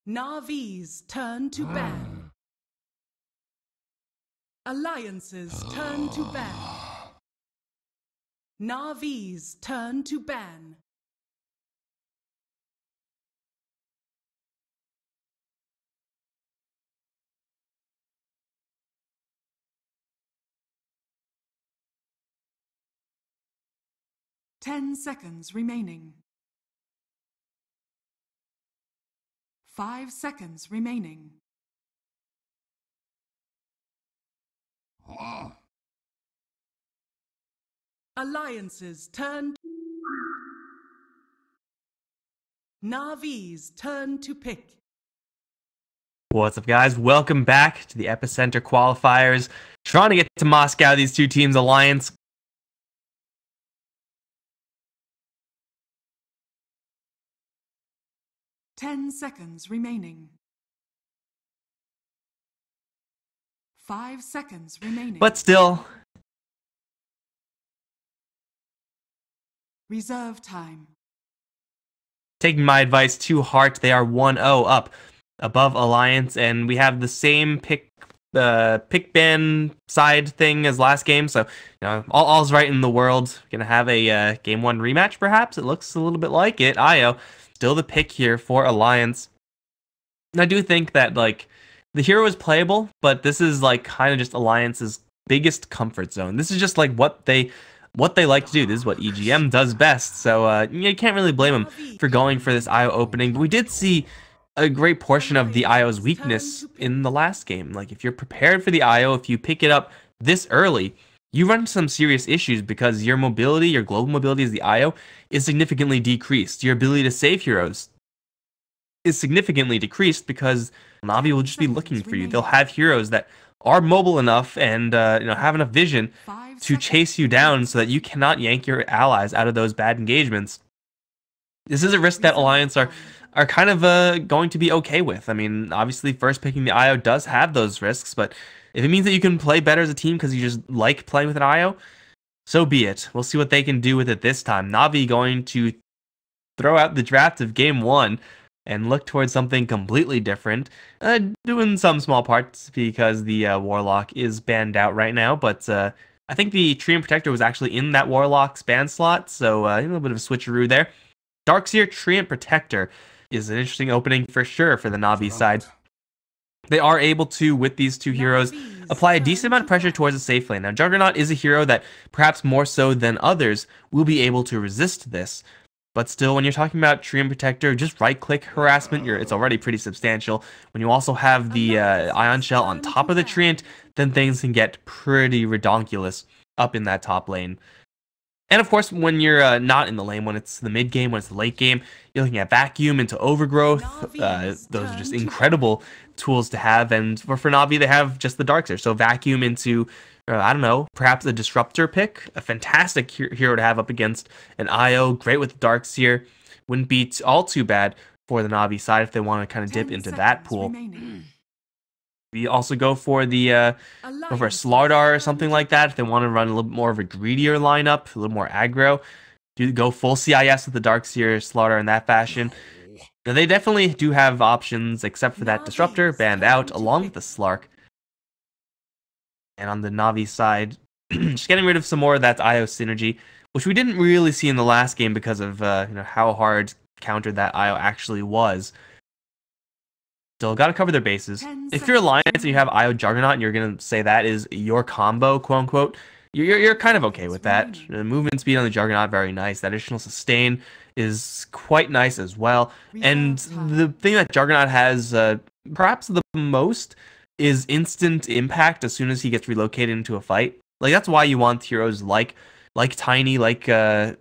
Navi's turn to ban. Alliance's turn to ban. Navi's turn to ban. Ten seconds remaining. 5 seconds remaining. Alliance's turn. Navi's turn to pick. What's up, guys? Welcome back to the Epicenter qualifiers. Trying to get to Moscow, these two teams' alliance. Ten seconds remaining. 5 seconds remaining. But still, reserve time. taking my advice to heart, they are 1-0 up above Alliance, and we have the same pick ban side thing as last game, so all's right in the world. Gonna have a game 1 rematch, perhaps. It looks a little bit like it. Io still the pick here for Alliance. And I do think that the hero is playable, but this is kind of just Alliance's biggest comfort zone. This is just what they like to do. This is what EGM does best. So you can't really blame them for going for this IO opening. But we did see a great portion of the IO's weakness in the last game. If you're prepared for the IO, if you pick it up this early, you run into some serious issues because your mobility, your global mobility as the IO, is significantly decreased. Your ability to save heroes is significantly decreased because Navi will just be looking for you. They'll have heroes that are mobile enough and have enough vision to chase you down so that you cannot yank your allies out of those bad engagements. This is a risk that Alliance are kind of going to be okay with. I mean, obviously, first picking the IO does have those risks, but if it means that you can play better as a team because you just like playing with an IO, so be it. We'll see what they can do with it this time. Navi going to throw out the draft of game 1 and look towards something completely different, doing some small parts because the Warlock is banned out right now, but I think the Treant Protector was actually in that Warlock's ban slot, so a little bit of a switcheroo there. Darkseer Treant Protector is an interesting opening for sure for the Navi side. They are able to, with these two heroes, apply a decent amount of pressure towards the safe lane. Now, Juggernaut is a hero that, perhaps more so than others, will be able to resist this. But still, when you're talking about Treant Protector, just right-click harassment, it's already pretty substantial. When you also have the Ion Shell on top of the Treant, then things can get pretty redonkulous up in that top lane. And of course, when you're not in the lane, when it's the mid game, when it's the late game, you're looking at Vacuum into Overgrowth. Those are just incredible tools to have. And for Navi, they have just the Darkseer. So Vacuum into, I don't know, perhaps a Disruptor pick. A fantastic hero to have up against an IO. Great with Darkseer. Wouldn't be all too bad for the Navi side if they want to kind of dip into that pool. We also go for the a Slardar or something like that if they want to run a little bit more of a greedier lineup, a little more aggro. Do go full CIS with the Darkseer Slardar in that fashion. Now, they definitely do have options except for that Disruptor banned out along with the Slark. And on the Navi side, just getting rid of some more of that IO synergy, which we didn't really see in the last game because of how hard countered that IO actually was. Still got to cover their bases. If you're Alliance and you have IO Juggernaut and you're going to say that is your combo, quote unquote, you're kind of okay with that. The movement speed on the Juggernaut, very nice. That additional sustain is quite nice as well. And the thing that Juggernaut has perhaps the most is instant impact as soon as he gets relocated into a fight. That's why you want heroes like Tiny, like Ursa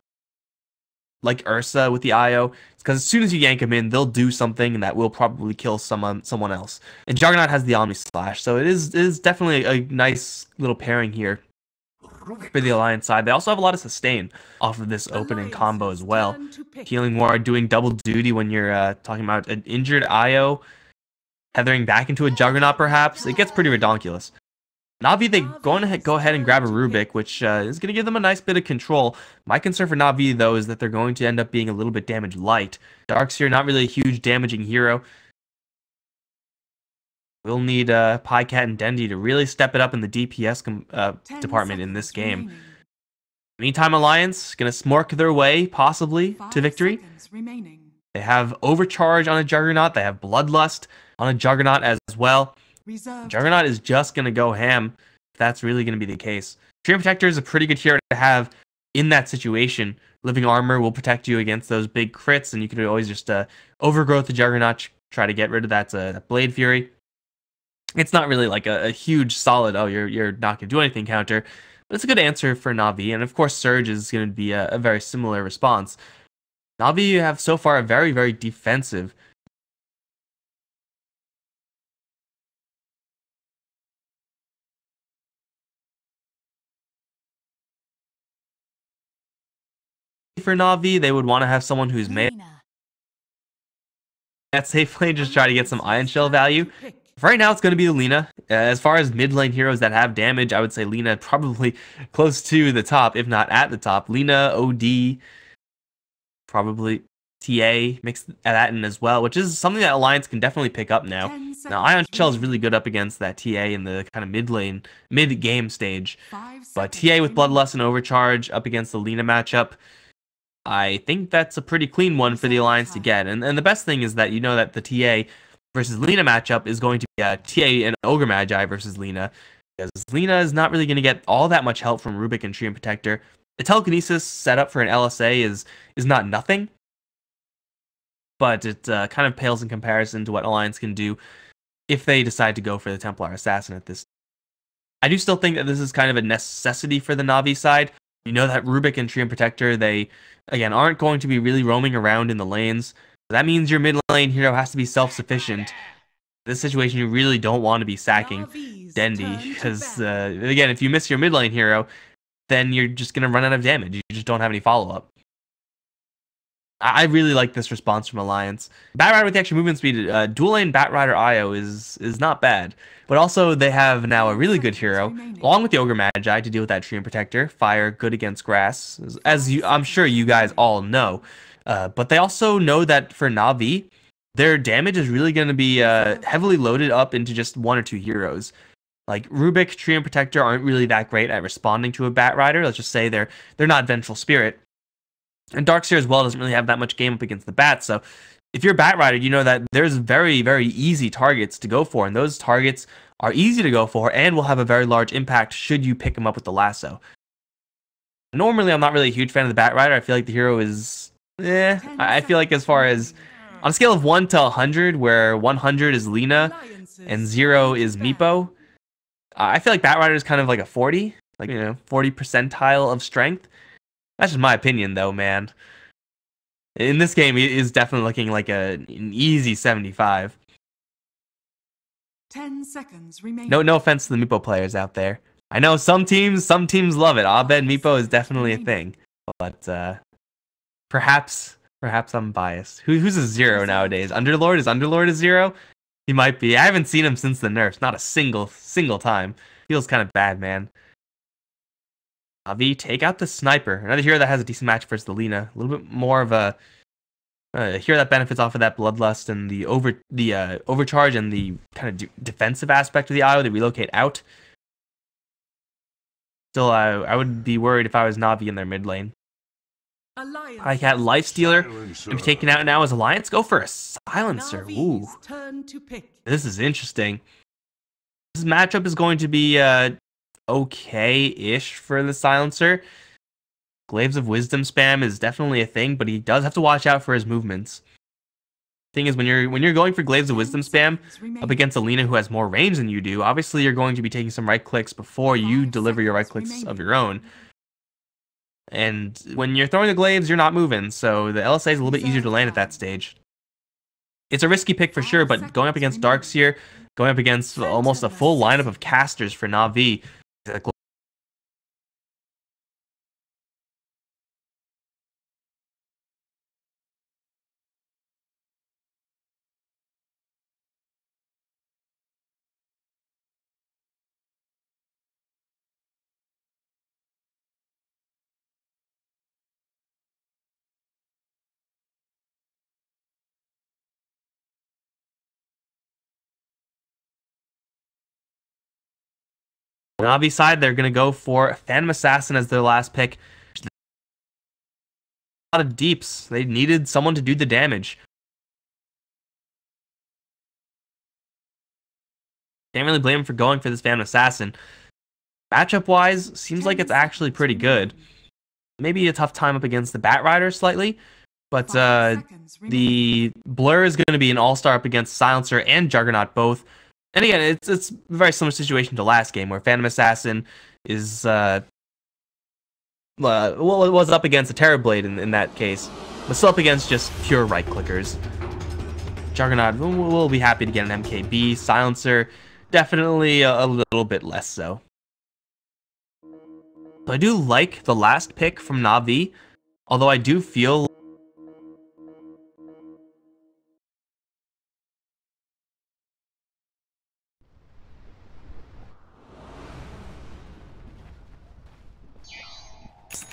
with the IO. It's because as soon as you yank him in, they'll do something and that will probably kill someone else. And Juggernaut has the Omni Slash, so it is definitely a nice little pairing here for the Alliance side. They also have a lot of sustain off of this opening combo as well. Healing Ward doing double duty when you're talking about an injured IO, tethering back into a Juggernaut perhaps. It gets pretty redonkulous. Navi, they going to go ahead and grab a Rubik, which is going to give them a nice bit of control. My concern for Navi, though, is that they're going to end up being a little bit damage light. Darkseer, not really a huge damaging hero. We'll need Pycat and Dendy to really step it up in the DPS 10 department in this seconds game. remaining. Meantime, Alliance gonna smork their way possibly to 5 victory. seconds remaining. They have Overcharge on a Juggernaut. They have Bloodlust on a Juggernaut as well. Reserved. Juggernaut is just gonna go ham if that's really gonna be the case. Treant Protector is a pretty good hero to have in that situation. Living Armor will protect you against those big crits, and you can always just overgrowth the Juggernaut, try to get rid of that Blade Fury. It's not really like a huge solid, oh, you're not going to do anything counter, but it's a good answer for Na'Vi, and of course Surge is going to be a very similar response. Na'Vi have so far a very, very defensive for Na'Vi. They would want to have someone who's made that safe lane, just try to get some Ion Shell value. Right now, it's going to be Lina. As far as mid lane heroes that have damage, I would say Lina probably close to the top, if not at the top. Lina, OD, probably TA, mix that in as well, which is something that Alliance can definitely pick up now. Now, Ion Shell is really good up against that TA in the kind of mid lane, mid game stage. But TA with Bloodlust and Overcharge up against the Lina matchup, I think that's a pretty clean one for the Alliance to get. And the best thing is that you know that the TA versus Lina matchup is going to be a TA and Ogre Magi versus Lina, because Lina is not really going to get all that much help from Rubik and Treant Protector. The telekinesis setup for an LSA is not nothing, but it kind of pales in comparison to what Alliance can do if they decide to go for the Templar Assassin at this. I do still think that this is kind of a necessity for the Na'Vi side. You know that Rubik and Treant Protector, they, again, aren't going to be really roaming around in the lanes. So that means your mid lane hero has to be self-sufficient. In this situation, you really don't want to be sacking Dendy, because, again, if you miss your mid lane hero, then you're just going to run out of damage. You just don't have any follow-up. I really like this response from Alliance. Batrider with the extra movement speed, dual lane Batrider IO is not bad. But also, they have now a really good hero, along with the Ogre Magi, to deal with that Treant Protector. Fire, good against grass, as I'm sure you guys all know. But they also know that for Na'Vi, their damage is really going to be heavily loaded up into just one or two heroes. Like Rubik, Treant Protector aren't really that great at responding to a Batrider. Let's just say they're not Vengeful Spirit. And Darkseer as well doesn't really have that much game up against the Bat. So if you're Batrider, you know that there's very, very easy targets to go for. And those targets are easy to go for and will have a very large impact should you pick them up with the lasso. Normally, I'm not really a huge fan of the Batrider. I feel like the hero is... I feel like as far as... On a scale of 1 to 100, where 100 is Lina and 0 is Meepo, I feel like Batrider is kind of like a 40. Like, 40 percentile of strength. That's just my opinion, though, man. In this game, it is definitely looking like an easy 75. 10 seconds remaining. No offense to the Meepo players out there. I know some teams love it. Abed Meepo is definitely a thing, but perhaps I'm biased. Who's a 0 nowadays? Underlord? Is Underlord a 0? He might be. I haven't seen him since the nerfs. Not a single time. Feels kind of bad, man. Na'Vi, take out the Sniper. Another hero that has a decent match versus the Lina. A little bit more of a hero that benefits off of that Bloodlust and the Overcharge and the kind of defensive aspect of the IO, the relocate out. Still, I would be worried if I was Na'Vi in their mid lane. Pycat Lifestealer to be taken out now as Alliance. Go for a Silencer. Ooh. This is interesting. This matchup is going to be okay-ish for the Silencer. Glaives of Wisdom spam is definitely a thing, but he does have to watch out for his movements. Thing is, when you're going for Glaives of Wisdom spam up against a Lina who has more range than you do, obviously you're going to be taking some right clicks before you deliver your right clicks of your own. And when you're throwing the Glaives, you're not moving, so the LSA is a little bit easier to land at that stage. It's a risky pick for sure, but going up against Darkseer, going up against almost a full lineup of casters for Na'Vi, On Navi side, they're going to go for Phantom Assassin as their last pick. A lot of deeps. They needed someone to do the damage. Can't really blame him for going for this Phantom Assassin. Matchup-wise, seems like it's actually pretty good. Maybe a tough time up against the Bat Rider slightly, but the Blur is going to be an all-star up against Silencer and Juggernaut both. And again, it's a very similar situation to last game where Phantom Assassin is well, it was up against a Terrorblade in that case, but still up against just pure right-clickers. Juggernaut will be happy to get an MKB. Silencer, definitely a little bit less so. So I do like the last pick from Navi, although I do feel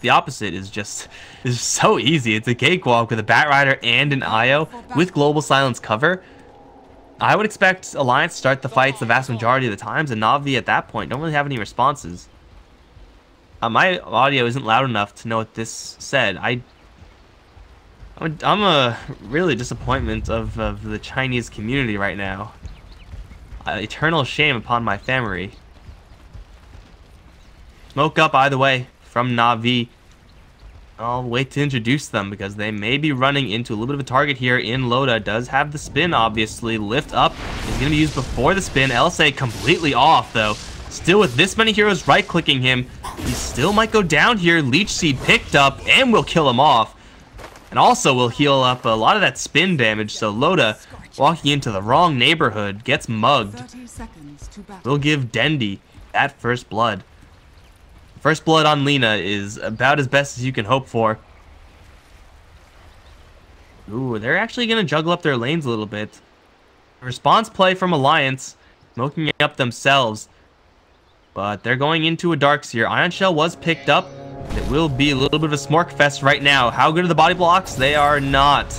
the opposite is so easy. It's a cakewalk with a Bat Rider and an IO with Global Silence cover. I would expect Alliance to start the fights the vast majority of the times, and Navi at that point don't really have any responses. My audio isn't loud enough to know what this said. I'm a really disappointment of the Chinese community right now. Eternal shame upon my family. Smoke up either way from Navi. I'll wait to introduce them because they may be running into a little bit of a target here in Loda. Does have the spin, obviously. Lift up is going to be used before the spin. LSA completely off, though. Still with this many heroes right-clicking him, he still might go down here. Leech Seed picked up and will kill him off. And also will heal up a lot of that spin damage, so Loda, walking into the wrong neighborhood, gets mugged. Will give Dendi that first blood. First blood on Lina is about as best as you can hope for. Ooh, they're actually going to juggle up their lanes a little bit. Response play from Alliance, smoking up themselves. But they're going into a Darkseer. Ion Shell was picked up. It will be a little bit of a smork fest right now. How good are the body blocks? They are not.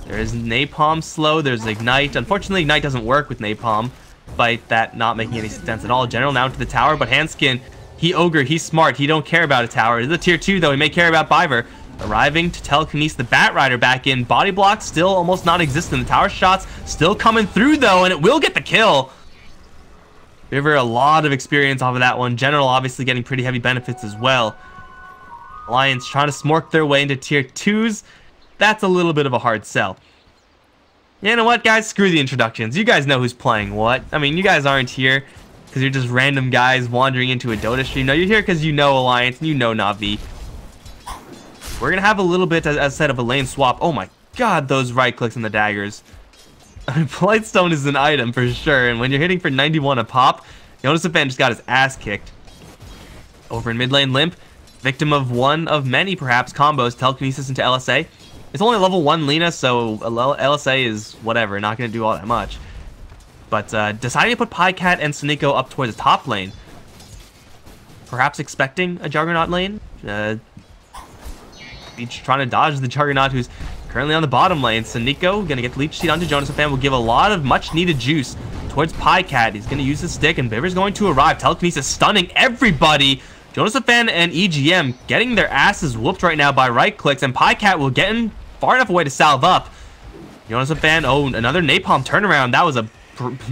There is Napalm slow. There's Ignite. Unfortunately, Ignite doesn't work with Napalm, despite that not making any sense at all. General now to the tower, but Hanskin, he ogre, he's smart. He don't care about a tower. This is a tier 2, though. He may care about Biver. Arriving to telekinesis the Bat Rider back in. Body blocks still almost non-existent. The tower shots still coming through, though, and it will get the kill. Biver, a lot of experience off of that one. General obviously getting pretty heavy benefits as well. Alliance trying to smork their way into tier 2s. That's a little bit of a hard sell. You know what, guys? Screw the introductions. You guys know who's playing what. I mean, you guys aren't here because you're just random guys wandering into a Dota stream. No, you're here because you know Alliance and you know Navi. We're going to have a little bit, as I said, of a lane swap. Oh my god, those right clicks and the daggers. I mean, Blightstone is an item for sure, and when you're hitting for 91 a pop, Jonas Event just got his ass kicked. Over in mid lane, Limp, victim of one of many, perhaps, combos, telekinesis into LSA. It's only level 1 Lina, so LSA is whatever, not going to do all that much. But deciding to put Pycat and Sunico up towards the top lane. Perhaps expecting a Juggernaut lane. Each trying to dodge the Juggernaut, who's currently on the bottom lane. Sunico gonna get the Leech Seed onto Jonas Fan, will give a lot of much needed juice towards Pycat. He's gonna use his stick, and Biver's going to arrive. Telekinesis stunning everybody. Jonas Fan and EGM getting their asses whooped right now by right clicks, and Pycat will get in far enough away to salve up. Jonas Fan, oh, another Napalm turnaround. That was a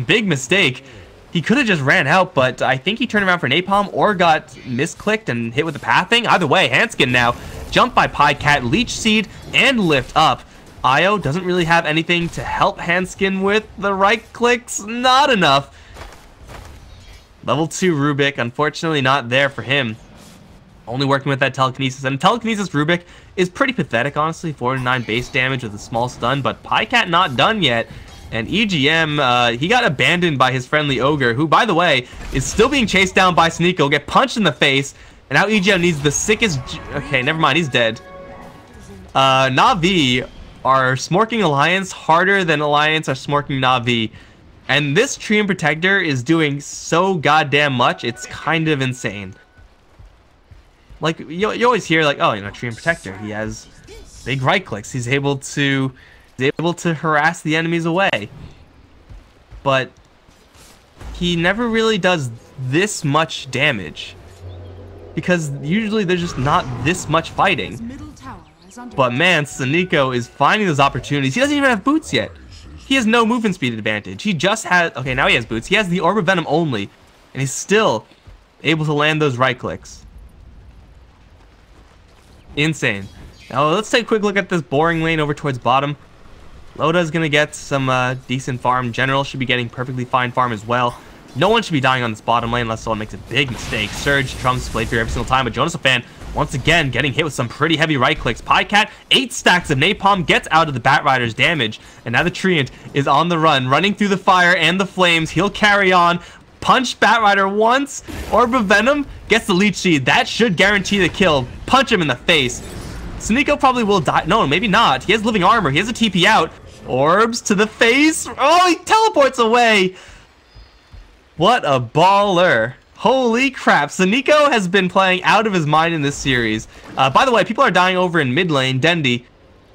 big mistake. He could have just ran out, but I think he turned around for Napalm or got misclicked and hit with the pathing. Either way, Hanskin now jumped by Pycat, Leech Seed, and lift up. Io doesn't really have anything to help Hanskin with. The right clicks, not enough. Level 2 Rubik, unfortunately not there for him. Only working with that telekinesis, and telekinesis Rubik is pretty pathetic, honestly. 4-9 base damage with a small stun, but Pycat not done yet. And EGM, he got abandoned by his friendly Ogre, who, by the way, is still being chased down by Sneeko, get punched in the face, and now EGM needs the sickest... Okay, never mind, he's dead. Na'Vi are smorking Alliance harder than Alliance are smorking Na'Vi. And this Treant Protector is doing so goddamn much, it's kind of insane. Like, you always hear, like, oh, you know, Treant Protector, he has big right clicks, he's able to harass the enemies away. But he never really does this much damage. Because usually there's just not this much fighting. But man, Sneeko is finding those opportunities. He doesn't even have boots yet. He has no movement speed advantage. He just has... Okay, now he has boots. He has the Orb of Venom only. And he's still able to land those right clicks. Insane. Now let's take a quick look at this boring lane over towards bottom. Loda's going to get some decent farm. General should be getting perfectly fine farm as well. No one should be dying on this bottom lane unless someone makes a big mistake. Surge trumps play through every single time, but Jonas Fan once again getting hit with some pretty heavy right clicks. Pycat, 8 stacks of napalm, gets out of the Bat Rider's damage, and now the Treant is on the run, running through the fire and the flames. He'll carry on. Punch Bat Rider once. Orb of Venom gets the Leech Seed. That should guarantee the kill. Punch him in the face. Sneeko probably will die. No, maybe not. He has living armor. He has a TP out. Orbs to the face. Oh, he teleports away. What a baller. Holy crap. Sneeko has been playing out of his mind in this series. By the way, people are dying over in mid lane. Dendi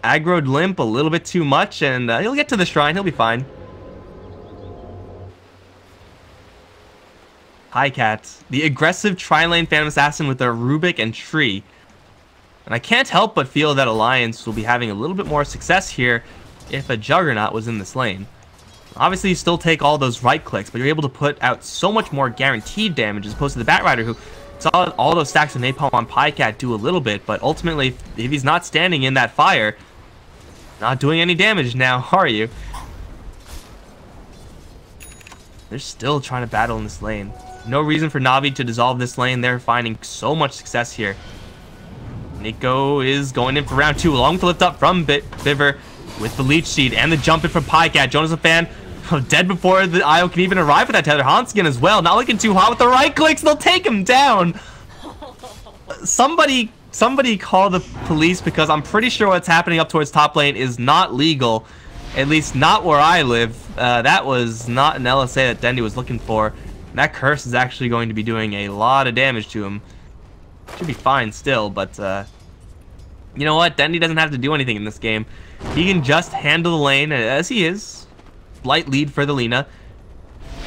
aggroed Limp a little bit too much, and he'll get to the shrine. He'll be fine. Highcat, the aggressive tri-lane Phantom Assassin with their Rubik and Tree. And I can't help but feel that Alliance will be having a little bit more success here if a Juggernaut was in this lane. Obviously, you still take all those right clicks, but you're able to put out so much more guaranteed damage as opposed to the Bat Rider, who saw all those stacks of napalm on Pycat do a little bit, but ultimately, if he's not standing in that fire, not doing any damage now, are you? They're still trying to battle in this lane. No reason for Navi to dissolve this lane. They're finding so much success here. Nico is going in for round 2, along with the lift up from Biver with the Leech Seed and the jump in from Pycat. Jonas Fan dead before the IO can even arrive with that tether. Hanskin as well, not looking too hot with the right clicks. They'll take him down. Somebody call the police, because I'm pretty sure what's happening up towards top lane is not legal. At least not where I live. That was not an LSA that Dendi was looking for. That curse is actually going to be doing a lot of damage to him. Should be fine still, but you know what? Dendi doesn't have to do anything in this game. He can just handle the lane as he is. Light lead for the Lina.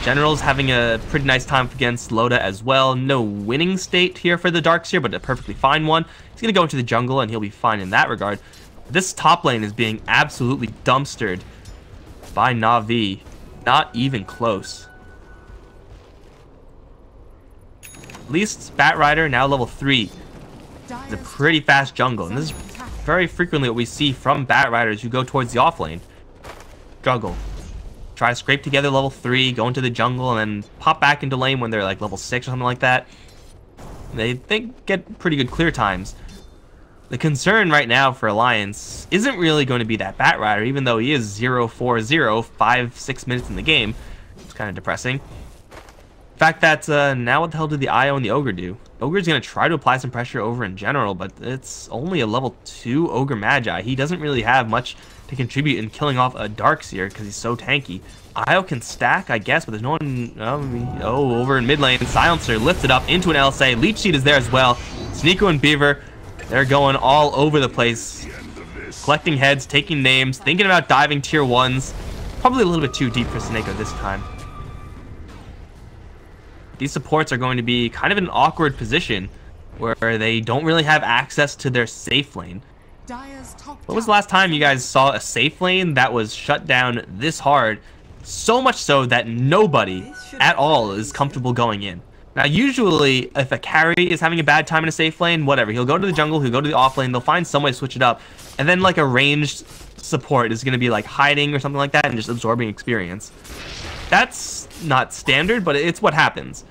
General's having a pretty nice time against Loda as well. No winning state here for the Darkseer, but a perfectly fine one. He's going to go into the jungle and he'll be fine in that regard. This top lane is being absolutely dumpstered by Na'Vi. Not even close. At least Bat Rider, now level 3. It's a pretty fast jungle, and this is very frequently what we see from Bat Riders who go towards the off lane. Jungle. Try to scrape together level 3, go into the jungle, and then pop back into lane when they're like level 6 or something like that. They get pretty good clear times. The concern right now for Alliance isn't really going to be that Bat Rider, even though he is 0-4-0, 5-6 minutes in the game. It's kind of depressing. The fact that now what the hell did the IO and the Ogre do? Ogre's going to try to apply some pressure over in general, but it's only a level 2 Ogre Magi. He doesn't really have much to contribute in killing off a Darkseer because he's so tanky. IO can stack, I guess, but there's no one... Oh, over in mid lane. Silencer lifted up into an LSA. Leech Seed is there as well. Sneeko and Beaver, they're going all over the place. Collecting heads, taking names, thinking about diving tier 1s. Probably a little bit too deep for Sneeko this time. These supports are going to be kind of in an awkward position where they don't really have access to their safe lane. When was the last time you guys saw a safe lane that was shut down this hard? So much so that nobody at all is comfortable going in. Now, usually, if a carry is having a bad time in a safe lane, whatever, he'll go to the jungle, he'll go to the off lane, they'll find some way to switch it up, and then like a ranged support is going to be like hiding or something like that and just absorbing experience. That's not standard, but it's what happens.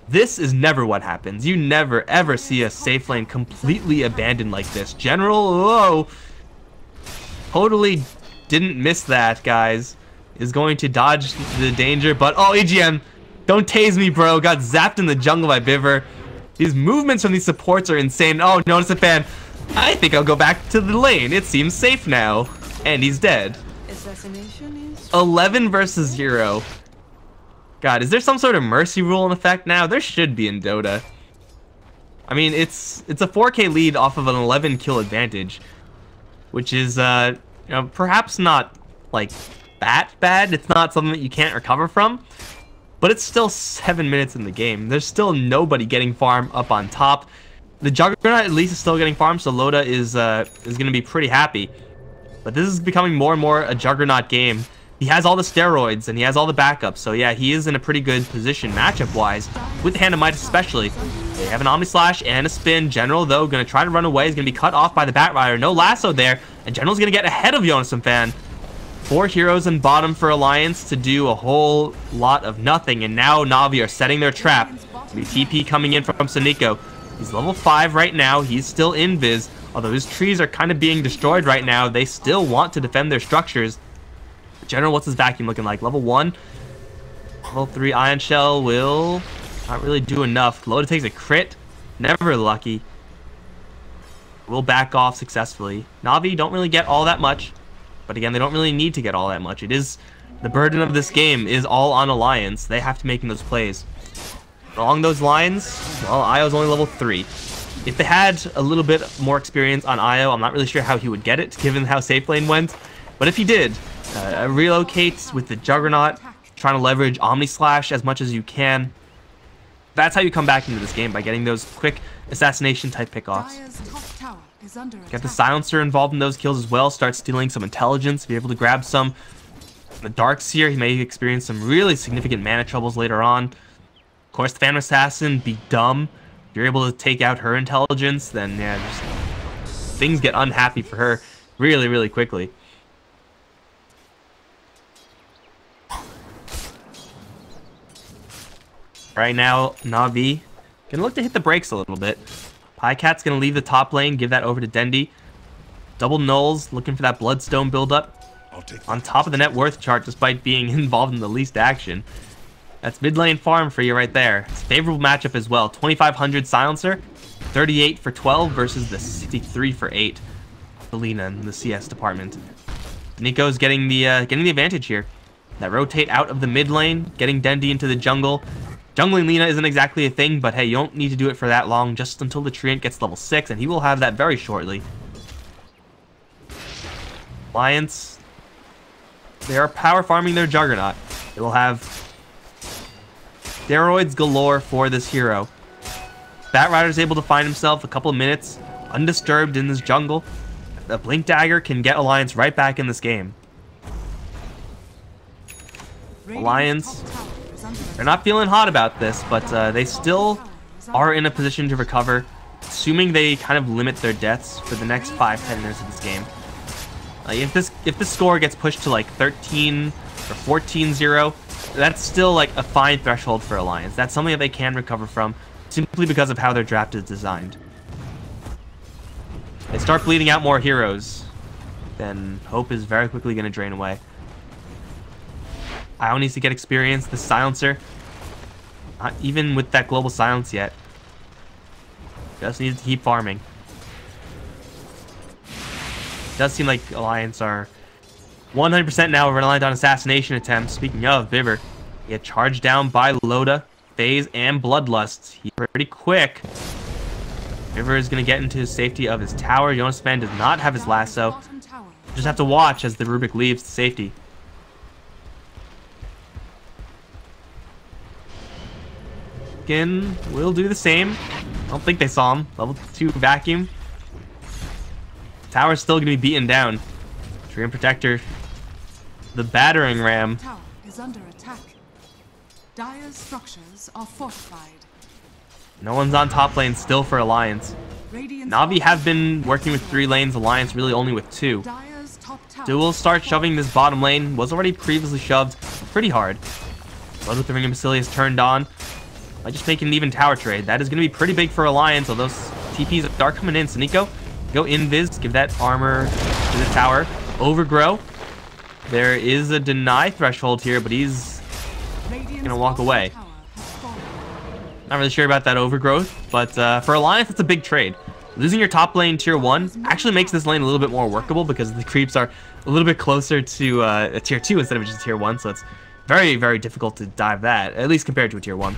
This is never what happens. You never ever see a safe lane completely abandoned like this. General, whoa, totally didn't miss that, guys. Is going to dodge the danger, but oh, EGM, don't tase me, bro. Got zapped in the jungle by Biver. These movements from these supports are insane. Oh, Notice a fan. I think I'll go back to the lane. It seems safe now. And he's dead. 11 versus 0. God, is there some sort of mercy rule in effect now? There should be in Dota. I mean, it's a 4K lead off of an 11 kill advantage, which is you know, perhaps not like that bad. It's not something that you can't recover from, but it's still 7 minutes in the game. There's still nobody getting farm up on top. The Juggernaut at least is still getting farm, so Loda is going to be pretty happy. But this is becoming more and more a Juggernaut game. He has all the steroids, and he has all the backups, so yeah, he is in a pretty good position matchup-wise, with the Hand of Might especially. They have an Omni Slash and a Spin. General, though, going to try to run away. He's going to be cut off by the Batrider. No lasso there, and General's going to get ahead of Jonas and Fan. 4 heroes in bottom for Alliance to do a whole lot of nothing, and now Na'Vi are setting their trap. The TP coming in from Sonico. He's level 5 right now. He's still invis. Although his trees are kind of being destroyed right now, they still want to defend their structures. General, what's his vacuum looking like? Level 1. Level 3 Ion Shell will not really do enough. Loda takes a crit. Never lucky. Will back off successfully. Na'Vi don't really get all that much. But again, they don't really need to get all that much. It is the burden of this game is all on Alliance. They have to make those plays. Along those lines, well, Io's only level 3. If they had a little bit more experience on Io, I'm not really sure how he would get it, given how safe lane went. But if he did, relocates with the Juggernaut, trying to leverage Omni Slash as much as you can. That's how you come back into this game, by getting those quick assassination type pickoffs. Get the Silencer involved in those kills as well, start stealing some intelligence, be able to grab some. The Darks here, he may experience some really significant mana troubles later on. Of course, the Phantom Assassin, be dumb. If you're able to take out her intelligence, then yeah, just, things get unhappy for her really, really quickly. Right now, Na'Vi gonna look to hit the brakes a little bit. Pycat's gonna leave the top lane, give that over to Dendi. Double Nulls, looking for that Bloodstone buildup. On top of the net worth chart, despite being involved in the least action. That's mid lane farm for you right there. It's a favorable matchup as well. 2,500 Silencer, 38 for 12 versus the 63 for 8. Selena in the CS department. Nico's getting the advantage here. That rotate out of the mid lane, getting Dendi into the jungle. Jungling Lina isn't exactly a thing, but hey, you don't need to do it for that long, just until the Treant gets level 6, and he will have that very shortly. Alliance, they are power farming their Juggernaut. They will have steroids galore for this hero. Batrider's able to find himself a couple of minutes undisturbed in this jungle. The Blink Dagger can get Alliance right back in this game. Alliance, they're not feeling hot about this, but they still are in a position to recover, assuming they kind of limit their deaths for the next 5-10 minutes of this game. If this score gets pushed to like 13 or 14-0, that's still like a fine threshold for Alliance. That's something that they can recover from, simply because of how their draft is designed. They start bleeding out more heroes, then hope is very quickly going to drain away. Io needs to get experience. The Silencer, not even with that global silence yet. Just needs to keep farming. It does seem like Alliance are 100% now reliant on assassination attempts. Speaking of, Vivre, he get charged down by Loda, FaZe, and Bloodlust. He's pretty quick. Vivre is going to get into the safety of his tower. Jonas Fan does not have his lasso. Just have to watch as the Rubik leaves to safety. Will do the same. I don't think they saw him. Level 2 vacuum. Tower's still going to be beaten down. Treant Protector. The battering ram. Tower is under attack. Dire's structures are fortified. No one's on top lane still for Alliance. Na'Vi have been working with 3 lanes. Alliance really only with 2. So we'll start shoving this bottom lane. Was already previously shoved pretty hard. Blood with the Ring of Basilius turned on. I just make an even tower trade. That is going to be pretty big for Alliance, although TPs are coming in. So Nico, go invis, give that armor to the tower. Overgrow. There is a deny threshold here, but he's going to walk away. Not really sure about that overgrowth, but for Alliance, it's a big trade. Losing your top lane tier 1 actually makes this lane a little bit more workable because the creeps are a little bit closer to a tier 2 instead of just a tier 1, so it's very, very difficult to dive that, at least compared to a tier 1.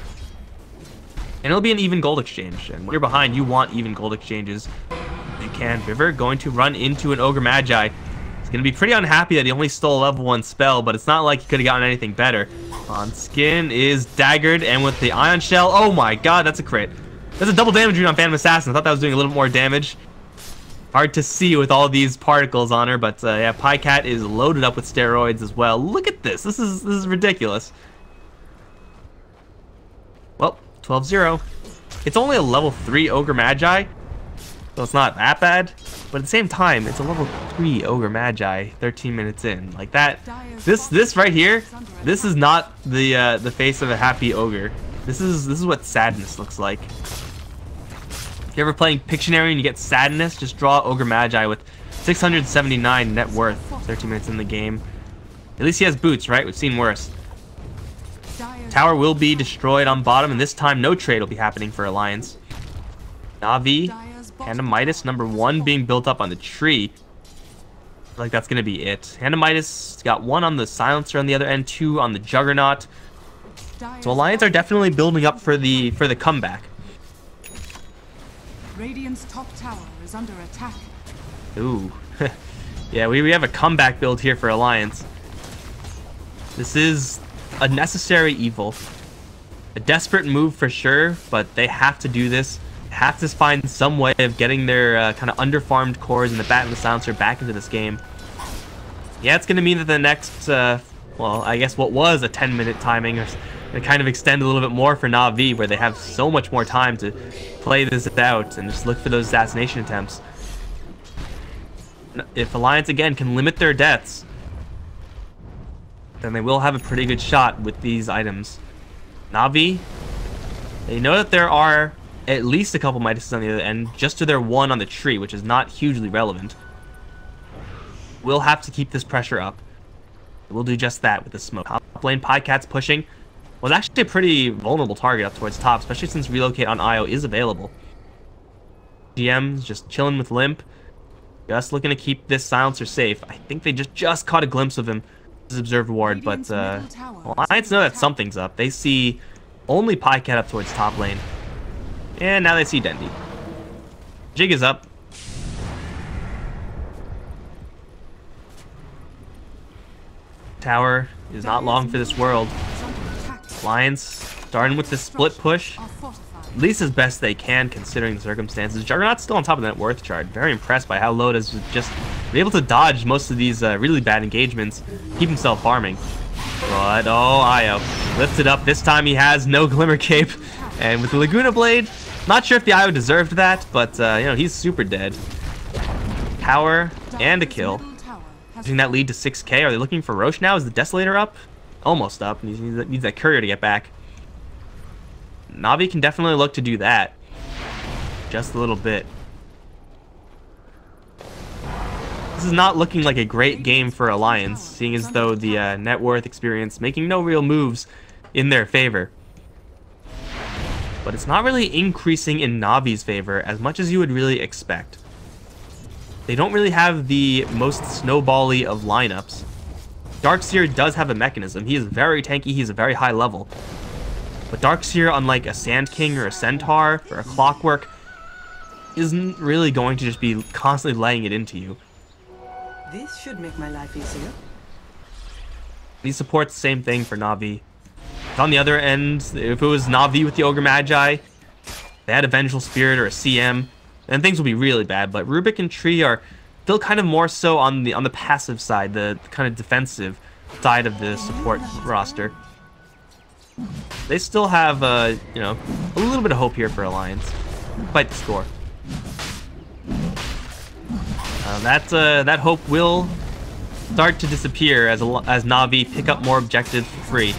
And it'll be an even gold exchange. And when you're behind, you want even gold exchanges. You can. Vivre going to run into an Ogre Magi. He's going gonna be pretty unhappy that he only stole a level 1 spell, but it's not like he could have gotten anything better. On Skin is daggered, and with the Ion Shell, oh my god, that's a crit. That's a double damage rune on Phantom Assassin. I thought that was doing a little more damage. Hard to see with all these particles on her, but yeah, Pycat is loaded up with steroids as well. Look at this. This is ridiculous. Well, 12-0. It's only a level 3 Ogre Magi, so it's not that bad. But at the same time, it's a level 3 Ogre Magi 13 minutes in. Like that, this right here, this is not the face of a happy ogre. This is what sadness looks like. If you're ever playing Pictionary and you get sadness, just draw Ogre Magi with 679 net worth 13 minutes in the game. At least he has boots, right? We've seen worse. Tower will be destroyed on bottom, and this time no trade will be happening for Alliance. Na'Vi, Hand of Midas, number 1 being built up on the tree. Like that's gonna be it. Hand of Midas got 1 on the Silencer on the other end, 2 on the Juggernaut. So Alliance are definitely building up for the comeback. Radiant's top tower is under attack. Ooh. Yeah, we have a comeback build here for Alliance. This is a necessary evil. A desperate move for sure, but they have to do this. They have to find some way of getting their kind of underfarmed cores and the Bat and the Silencer back into this game. Yeah, it's going to mean that the next, well, I guess what was a 10-minute timing or kind of extend a little bit more for Na'Vi, where they have so much more time to play this out and just look for those assassination attempts. If Alliance again can limit their deaths, then they will have a pretty good shot with these items. Na'Vi, they know that there are at least a couple Midases on the other end, just to their 1 on the tree, which is not hugely relevant. We'll have to keep this pressure up. We'll do just that with the smoke. Top lane, Pycat's pushing. Was actually a pretty vulnerable target up towards top, especially since Relocate on IO is available. GM's just chilling with Limp. Just looking to keep this Silencer safe. I think they just caught a glimpse of him. This Observe Ward, but Alliance know that something's up. They see only Pycat up towards top lane. And now they see Dendi. Jig is up. Tower is not long for this world. Alliance starting with the split push. At least as best they can considering the circumstances. Juggernaut's still on top of the net worth chart. Very impressed by how Loda's just been able to dodge most of these really bad engagements. Keep himself farming. But oh, Io lifted up. This time he has no Glimmer Cape. And with the Laguna Blade, not sure if the Io deserved that, but you know, he's super dead. Tower and a kill. Using that lead to 6k. Are they looking for Roche now? Is the Desolator up? Almost up. He needs that courier to get back. Na'Vi can definitely look to do that. Just a little bit. This is not looking like a great game for Alliance, seeing as though the net worth experience making no real moves in their favor. But it's not really increasing in Na'Vi's favor as much as you would really expect. They don't really have the most snowbally of lineups. Darkseer does have a mechanism. He is very tanky, he's a very high level. But Darkseer, unlike a Sand King or a Centaur or a Clockwork, isn't really going to just be constantly laying it into you. This should make my life easier. These support the same thing for Na'Vi. On the other end, if it was Na'Vi with the Ogre Magi, they had a Vengeful Spirit or a CM, then things will be really bad. But Rubik and Tree are still kind of more so on the passive side, the kind of defensive side of the support roster. They still have, you know, a little bit of hope here for Alliance, despite the score. That hope will start to disappear as Na'Vi pick up more objectives for free.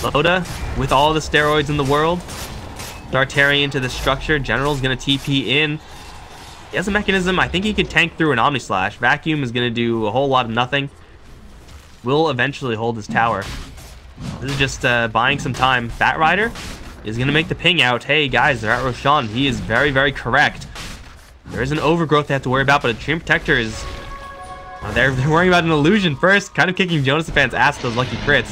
Loda, with all the steroids in the world, start tearing into the structure. General's gonna TP in. He has a mechanism. I think he could tank through an Omni Slash. Vacuum is gonna do a whole lot of nothing. Will eventually hold his tower. This is just buying some time. Batrider is gonna make the ping out. Hey guys, they're at Roshan. He is very, very correct. There is an overgrowth they have to worry about, but a Treant Protector is... they're worrying about an illusion first, kind of kicking Jonasaphan's ass with those lucky crits.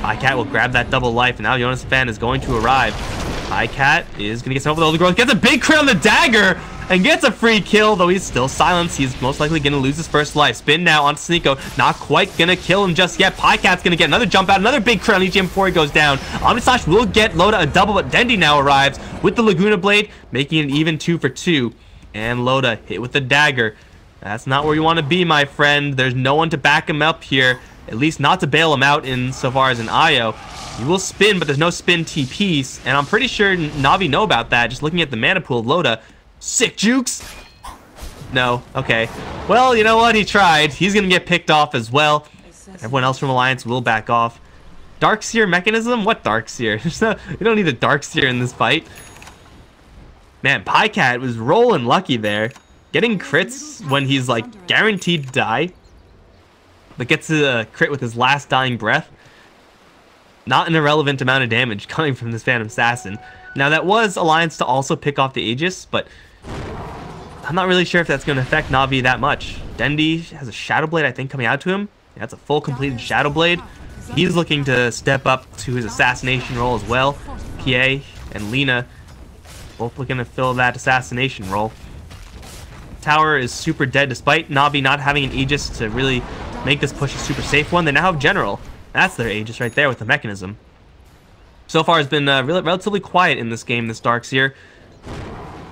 Pycat will grab that double life, and now Jonasaphan is going to arrive. Pycat is going to get some over the overgrowth. Gets a big crit on the dagger! and gets a free kill, though he's still silenced. He's most likely going to lose his first life. Spin now onto Sneeko. Not quite going to kill him just yet. PieCat's going to get another jump out, another big crit on EGM before he goes down. Omnislash will get Loda a double, but Dendi now arrives with the Laguna Blade, making it even 2 for 2. And Loda hit with the dagger. That's not where you want to be, my friend. There's no one to back him up here. At least not to bail him out in so far as an IO. He will spin, but there's no spin TPs. And I'm pretty sure Navi know about that. Just looking at the mana pool of Loda. Sick jukes. No. Okay. Well, you know what? He tried. He's going to get picked off as well. Everyone else from Alliance will back off. Darkseer mechanism? What Darkseer? We don't need a Darkseer in this fight. Man, PieCat was rolling lucky there. Getting crits when he's like guaranteed to die. But gets a crit with his last dying breath. Not an irrelevant amount of damage coming from this Phantom Assassin. Now that was Alliance to also pick off the Aegis, but I'm not really sure if that's going to affect Navi that much. Dendi has a Shadow Blade, I think, coming out to him. That's a full completed Shadow Blade. He's looking to step up to his assassination role as well. PA and Lina both looking to fill that assassination role. Tower is super dead despite Navi not having an Aegis to really make this push a super safe one. They now have General. That's their Aegis right there with the mechanism. So far it's been relatively quiet in this game, this Darkseer.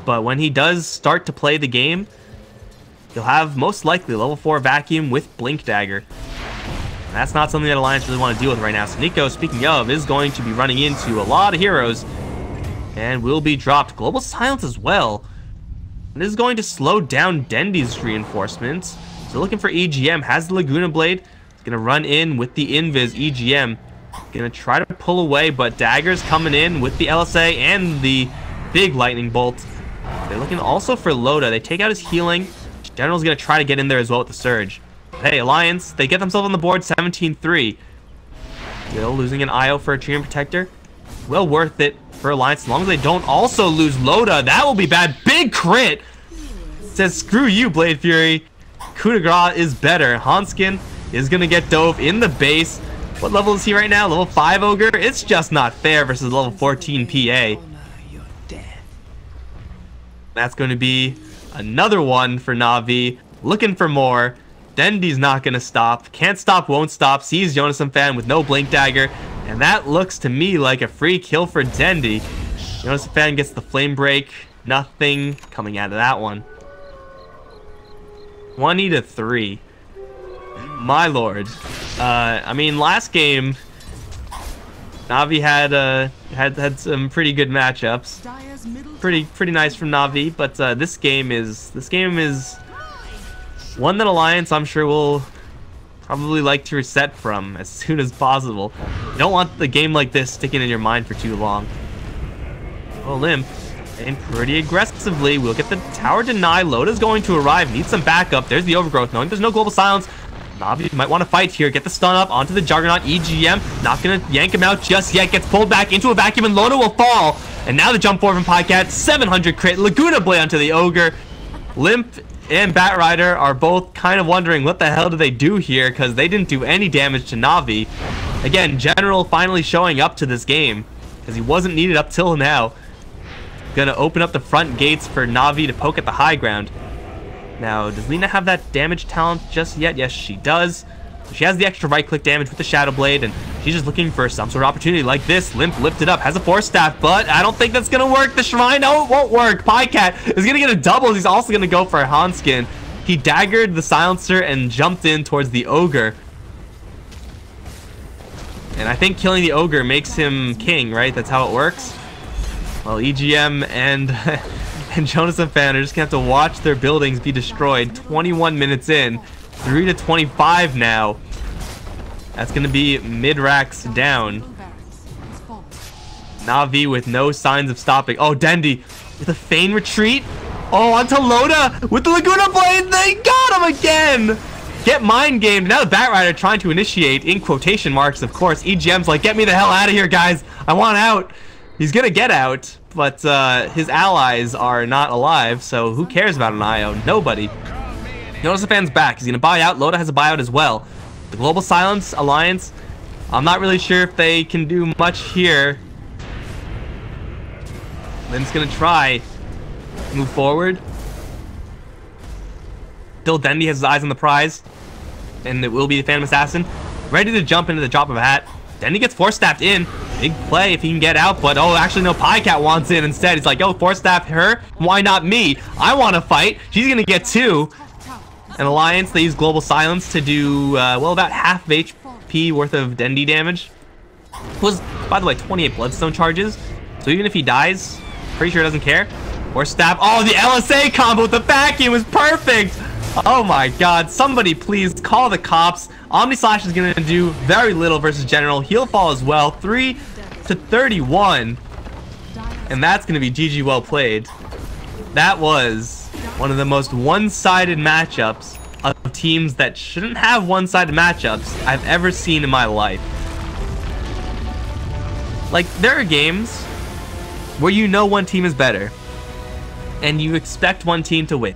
But when he does start to play the game, he'll have most likely level 4 Vacuum with Blink Dagger. And that's not something that Alliance really want to deal with right now. So Nico, speaking of, is going to be running into a lot of heroes and will be dropped. Global Silence as well. And this is going to slow down Dendi's reinforcements. So looking for EGM, has the Laguna Blade. He's going to run in with the Invis. EGM going to try to pull away, but Dagger's coming in with the LSA and the big Lightning Bolt. They're looking also for Loda. They take out his healing. General's going to try to get in there as well with the Surge. Hey, Alliance, they get themselves on the board 17-3. Still losing an IO for a Treant Protector. Well worth it for Alliance as long as they don't also lose Loda. That will be bad. Big crit. Says, screw you, Blade Fury. Coup de grace is better. Hanskin is going to get dove in the base. What level is he right now? Level 5 Ogre? It's just not fair versus level 14 PA. That's going to be another one for Navi. Looking for more. Dendi's not going to stop. Can't stop, won't stop. Sees Jonathan Fan with no Blink Dagger. And that looks to me like a free kill for Dendi. Jonathan Fan gets the Flame Break. Nothing coming out of that one. 20-3. My lord. I mean, last game, Navi had some pretty good matchups. Pretty nice from Navi, but this game is one that Alliance, I'm sure, will probably like to reset from as soon as possible. You don't want the game like this sticking in your mind for too long. Oh, Limp, and pretty aggressively, we'll get the tower deny. Loda's going to arrive, needs some backup. There's the Overgrowth, knowing there's no Global Silence. Navi might want to fight here, get the stun up onto the Juggernaut. EGM, not going to yank him out just yet, gets pulled back into a vacuum, and Loda will fall. And now the jump forward from PieCat, 700 crit, Laguna Blade onto the Ogre. Limp and Batrider are both kind of wondering what the hell do they do here, because they didn't do any damage to Navi. Again, General finally showing up to this game, because he wasn't needed up till now. Gonna open up the front gates for Navi to poke at the high ground. Now, does Lina have that damage talent just yet? Yes, she does. She has the extra right-click damage with the Shadow Blade, and she's just looking for some sort of opportunity like this. Limp lifted up, has a Force Staff, but I don't think that's going to work. The Shrine, no, it won't work. PieCat is going to get a double. He's also going to go for a Hanskin. He daggered the Silencer and jumped in towards the Ogre. And I think killing the Ogre makes him king, right? That's how it works. Well, EGM and Jonathan Fan are just going to have to watch their buildings be destroyed. 21 minutes in. 3-25 now. That's going to be mid-racks down. Navi with no signs of stopping. Oh, Dendi with a feign retreat. Oh, onto Loda with the Laguna Blade. They got him again. Get mind gamed. Now the Batrider trying to initiate, in quotation marks, of course. EGM's like, get me the hell out of here, guys. I want out. He's going to get out, but his allies are not alive, so who cares about an IO? Nobody. Notice the Fan's back. He's going to buy out. Loda has a buyout as well. The Global Silence Alliance, I'm not really sure if they can do much here. Lynn's going to try move forward. Still, Dendy has his eyes on the prize, and it will be the Phantom Assassin. Ready to jump into the drop of a hat. Dendy gets force staffed in. Big play if he can get out, but oh, actually no, Pycat wants in instead. He's like, oh, force staff her? Why not me? I want to fight. She's going to get 2. An Alliance, they use Global Silence to do, well, about half of HP worth of Dendy damage. Was, by the way, 28 Bloodstone charges. So even if he dies, pretty sure he doesn't care. Or stab. Oh, the LSA combo with the vacuum was perfect. Oh my god. Somebody please call the cops. Omni Slash is going to do very little versus General. He'll fall as well. 3-31. And that's going to be GG well played. That was one of the most one-sided matchups of teams that shouldn't have one-sided matchups I've ever seen in my life. Like, there are games where you know one team is better, and you expect one team to win.